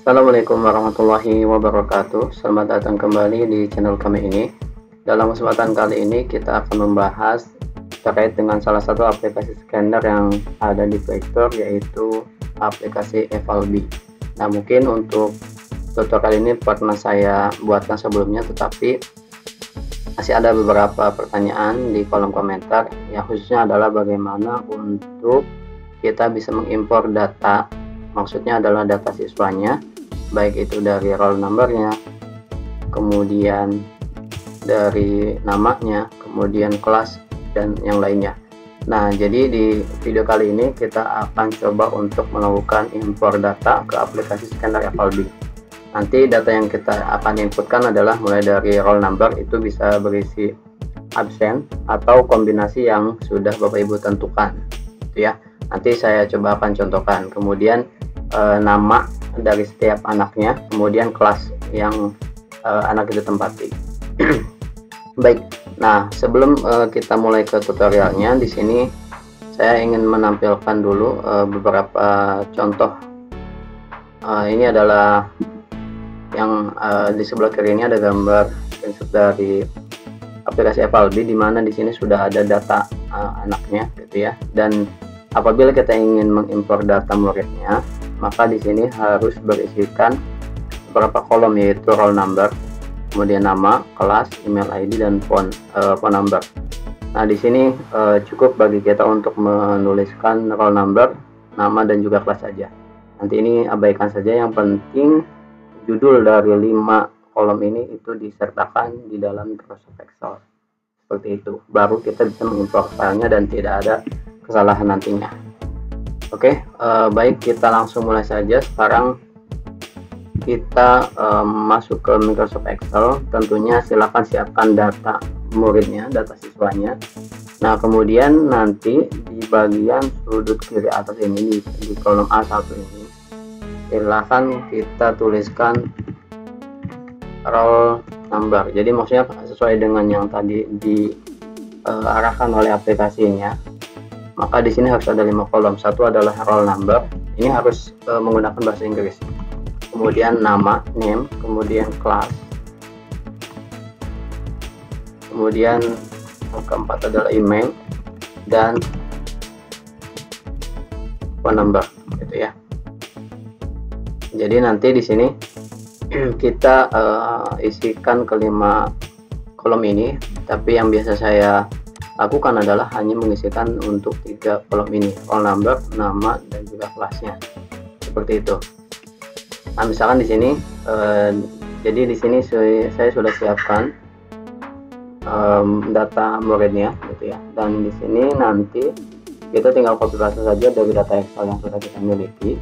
Assalamualaikum warahmatullahi wabarakatuh. Selamat datang kembali di channel kami ini. Dalam kesempatan kali ini kita akan membahas terkait dengan salah satu aplikasi scanner yang ada di Play Store, yaitu aplikasi Evalbi. Nah, mungkin untuk tutorial ini pernah saya buatkan sebelumnya, tetapi masih ada beberapa pertanyaan di kolom komentar, yang khususnya adalah bagaimana untuk kita bisa mengimpor data, maksudnya adalah data siswanya, baik itu dari roll numbernya, kemudian dari namanya, kemudian kelas, dan yang lainnya. Nah, jadi di video kali ini kita akan coba untuk melakukan impor data ke aplikasi scanner Evalbi. Nanti data yang kita akan inputkan adalah mulai dari roll number, itu bisa berisi absen atau kombinasi yang sudah Bapak Ibu tentukan, gitu ya. Nanti saya coba akan contohkan. Kemudian nama dari setiap anaknya, kemudian kelas yang anak itu tempati. Baik, nah sebelum kita mulai ke tutorialnya, di sini saya ingin menampilkan dulu beberapa contoh. Ini adalah yang di sebelah kiri ini ada gambar screenshot dari aplikasi Evalbi, di mana di sini sudah ada data anaknya, gitu ya. Dan apabila kita ingin mengimpor data muridnya, maka di sini harus berisikan beberapa kolom, yaitu roll number, kemudian nama, kelas, email ID, dan phone number. Nah, di sini cukup bagi kita untuk menuliskan roll number, nama, dan juga kelas saja. Nanti ini abaikan saja, yang penting judul dari 5 kolom ini itu disertakan di dalam Microsoft Excel. Seperti itu, baru kita bisa mengimpor filenya dan tidak ada kesalahan nantinya. Oke, baik, kita langsung mulai saja. Sekarang kita masuk ke Microsoft Excel. Tentunya silakan siapkan data muridnya, data siswanya. Nah, kemudian nanti di bagian sudut kiri atas ini, di kolom A1 ini, silakan kita tuliskan roll number. Jadi maksudnya sesuai dengan yang tadi diarahkan oleh aplikasinya. Maka di sini harus ada 5 kolom. Satu adalah roll number, ini harus menggunakan bahasa Inggris. Kemudian nama, name, kemudian kelas, kemudian yang keempat adalah email, dan phone number, gitu ya. Jadi nanti di sini kita isikan kelima kolom ini, tapi yang biasa saya lakukan adalah hanya mengisikan untuk 3 kolom ini, roll number, nama, dan juga kelasnya, seperti itu. Nah, misalkan di sini jadi di sini saya sudah siapkan data muridnya, gitu ya. Dan di sini nanti kita tinggal copy paste saja dari data Excel yang sudah kita miliki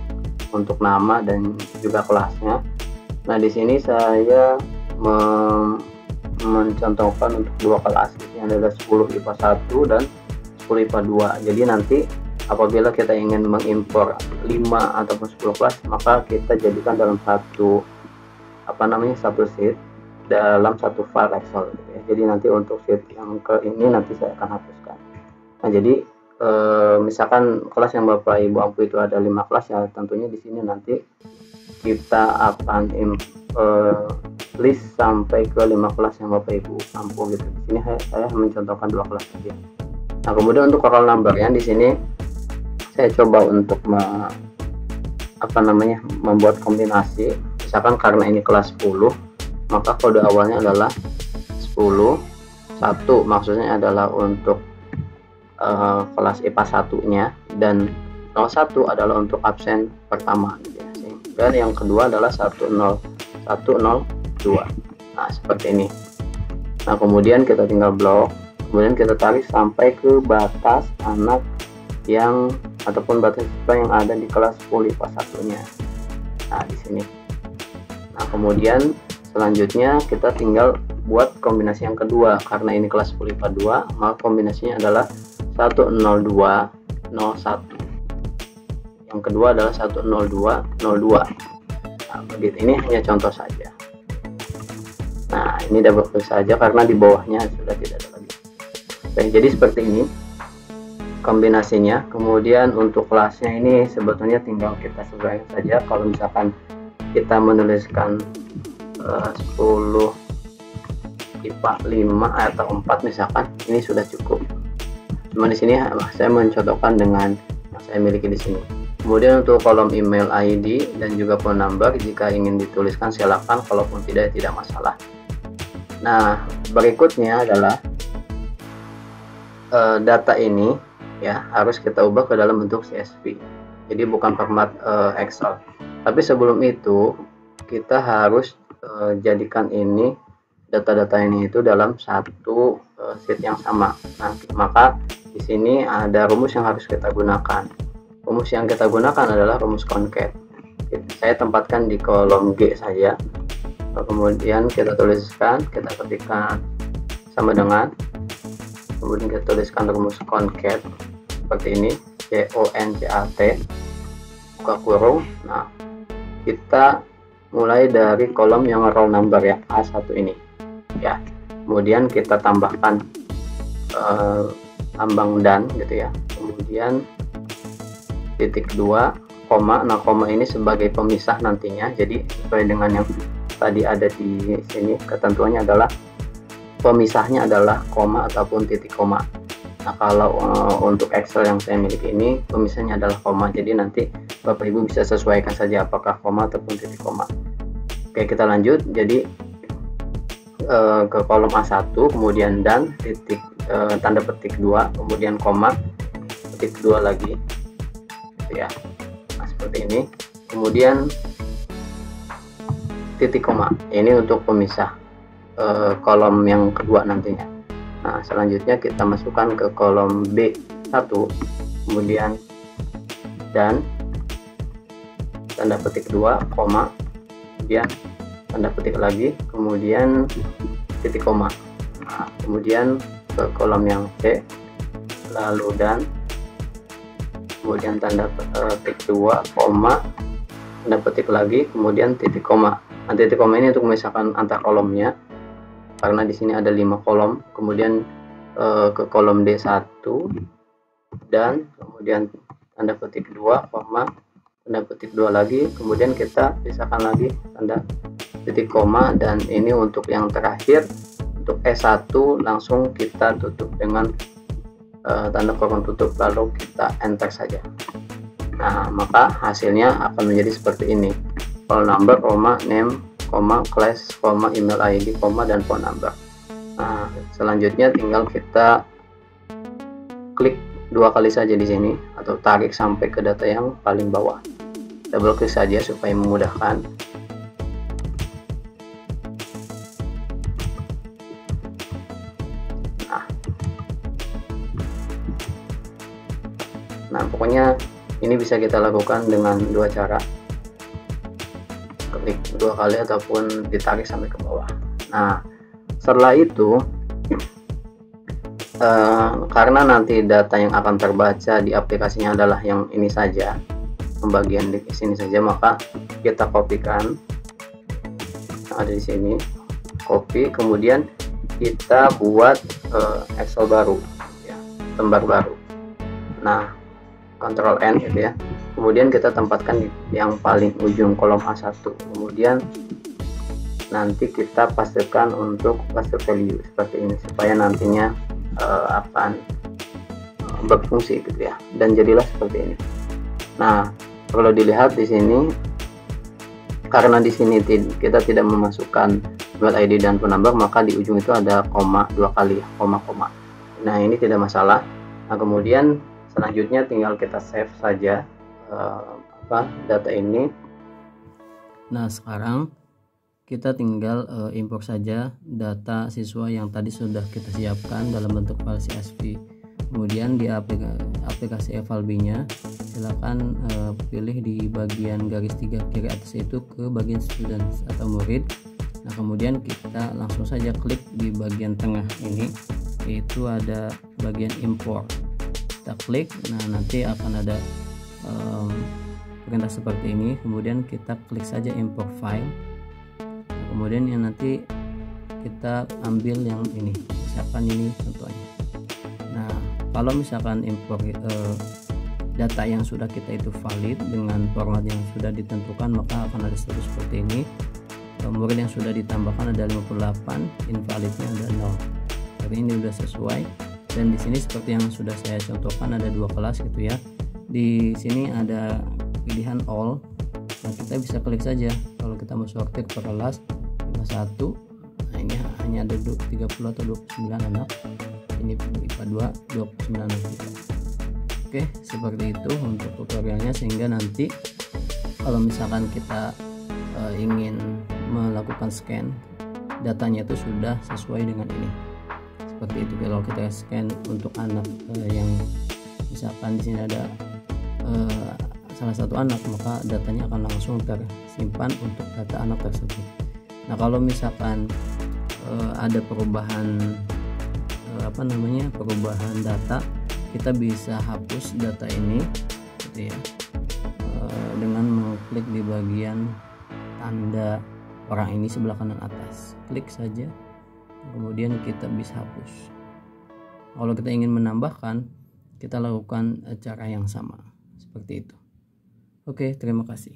untuk nama dan juga kelasnya. Nah, di sini saya mencontohkan untuk 2 kelas, yang adalah 10 IPA 1 dan 10 IPA 2. Jadi nanti apabila kita ingin mengimpor 5 ataupun 10 kelas, maka kita jadikan dalam satu sheet, dalam satu file Excel, gitu ya. Jadi nanti untuk sheet yang ke ini nanti saya akan hapuskan. Nah, jadi misalkan kelas yang Bapak Ibu ampu itu ada 5 kelas, ya tentunya di sini nanti kita akan list sampai ke 5 kelas yang Bapak Ibu ampu, gitu. Di sini saya mencontohkan 2 kelas saja. Nah, kemudian untuk roll number yang di sini saya coba untuk membuat kombinasi. Misalkan karena ini kelas 10, maka kode awalnya adalah 10 1, maksudnya adalah untuk kelas IPA 1-nya, dan 01 adalah untuk absen pertama, gitu ya. Dan yang kedua adalah 10102. Nah, seperti ini. Nah, kemudian kita tinggal blok, kemudian kita tarik sampai ke batas anak yang ataupun batas siswa yang ada di kelas 10 IPA 1-nya. Nah, di sini. Nah, kemudian selanjutnya kita tinggal buat kombinasi yang kedua. Karena ini kelas 10 IPA 2, maka kombinasinya adalah 10201. Yang kedua adalah 10202. Nah, begitu. Ini hanya contoh saja. Nah, ini double klik saja karena di bawahnya sudah tidak ada lagi. Oke, jadi seperti ini kombinasinya. Kemudian untuk kelasnya ini sebetulnya tinggal kita sesuaikan saja. Kalau misalkan kita menuliskan 10 IPA 5 atau 4 misalkan, ini sudah cukup. Cuma di sini saya mencontohkan dengan yang saya miliki di sini. Kemudian untuk kolom email ID dan juga phone number, jika ingin dituliskan silakan, kalaupun tidak masalah. Nah, berikutnya adalah data ini ya harus kita ubah ke dalam bentuk CSV. Jadi bukan format Excel. Tapi sebelum itu kita harus jadikan ini data-data ini itu dalam satu sheet yang sama. Nah, maka di sini ada rumus yang harus kita gunakan. Rumus yang kita gunakan adalah rumus concat. Saya tempatkan di kolom G saja. Kemudian kita tuliskan, kita ketikkan sama dengan, kemudian kita tuliskan rumus concat seperti ini, CONCAT, buka kurung. Nah, kita mulai dari kolom yang row number ya, A1 ini ya. Kemudian kita tambahkan lambang dan gitu ya. Kemudian titik 2, koma. Nah, koma ini sebagai pemisah nantinya. Jadi sesuai dengan yang tadi ada di sini, ketentuannya adalah pemisahnya adalah koma ataupun titik koma. Nah, kalau untuk Excel yang saya miliki ini pemisahnya adalah koma. Jadi nanti Bapak Ibu bisa sesuaikan saja apakah koma ataupun titik koma. Oke, kita lanjut. Jadi ke kolom A1, kemudian dan titik tanda petik 2, kemudian koma, petik 2 lagi gitu ya. Nah, seperti ini. Kemudian titik koma. Ini untuk pemisah kolom yang kedua nantinya. Nah, selanjutnya kita masukkan ke kolom B1, kemudian dan tanda petik 2, koma, kemudian tanda petik lagi, kemudian titik koma. Nah, kemudian ke kolom yang C, lalu dan, kemudian tanda petik 2, koma, tanda petik lagi, kemudian titik koma. Nah, titik koma ini untuk memisahkan antar kolomnya, karena di sini ada 5 kolom. Kemudian ke kolom D1 dan kemudian tanda petik 2, koma, tanda petik 2 lagi, kemudian kita pisahkan lagi tanda titik koma. Dan ini untuk yang terakhir, untuk E1 langsung kita tutup dengan tanda kurung tutup, lalu kita enter saja. Nah, maka hasilnya akan menjadi seperti ini: roll number, name, class, email ID, dan phone number. Nah, selanjutnya tinggal kita klik 2 kali saja di sini atau tarik sampai ke data yang paling bawah. Double klik saja supaya memudahkan. Nah, pokoknya ini bisa kita lakukan dengan 2 cara, klik 2 kali ataupun ditarik sampai ke bawah. Nah, setelah itu karena nanti data yang akan terbaca di aplikasinya adalah yang ini saja, pembagian di sini saja, maka kita kopikan yang ada di sini, copy, kemudian kita buat Excel baru ya, lembar baru. Nah, Ctrl N gitu ya. Kemudian kita tempatkan di yang paling ujung kolom A1. Kemudian nanti kita pastikan untuk paste value seperti ini supaya nantinya akan berfungsi gitu ya. Dan jadilah seperti ini. Nah, kalau dilihat di sini, karena di sini kita tidak memasukkan email ID dan phone number, maka di ujung itu ada koma 2 kali, koma. Nah, ini tidak masalah. Nah, kemudian selanjutnya tinggal kita save saja data ini. Nah, sekarang kita tinggal import saja data siswa yang tadi sudah kita siapkan dalam bentuk file CSV. Kemudian di aplikasi Evalbi-nya silakan pilih di bagian garis 3 kiri atas itu ke bagian students atau murid. Nah, kemudian kita langsung saja klik di bagian tengah ini, yaitu ada bagian import. Kita klik, nah nanti akan ada perintah seperti ini. Kemudian kita klik saja import file. Nah, kemudian yang nanti kita ambil yang ini, misalkan ini contohnya. Nah, kalau misalkan import data yang sudah kita itu valid dengan format yang sudah ditentukan, maka akan ada status seperti ini. Murid yang sudah ditambahkan ada 58, invalidnya ada 0. Jadi ini sudah sesuai. Dan di sini seperti yang sudah saya contohkan ada 2 kelas gitu ya. Di sini ada pilihan all. Nah, kita bisa klik saja kalau kita mau sortir per kelas 51. Nah, ini hanya ada 30 atau 29 anak. Ini IPA 2 29 anak juga. Oke, seperti itu untuk tutorialnya, sehingga nanti kalau misalkan kita ingin melakukan scan, datanya itu sudah sesuai dengan ini. Seperti itu. Kalau kita scan untuk anak yang misalkan di sini ada salah satu anak, maka datanya akan langsung tersimpan untuk data anak tersebut. Nah, kalau misalkan ada perubahan perubahan data, kita bisa hapus data ini gitu ya, dengan mengklik di bagian tanda orang ini sebelah kanan atas, klik saja, kemudian kita bisa hapus. Kalau kita ingin menambahkan, kita lakukan cara yang sama seperti itu. Oke, terima kasih.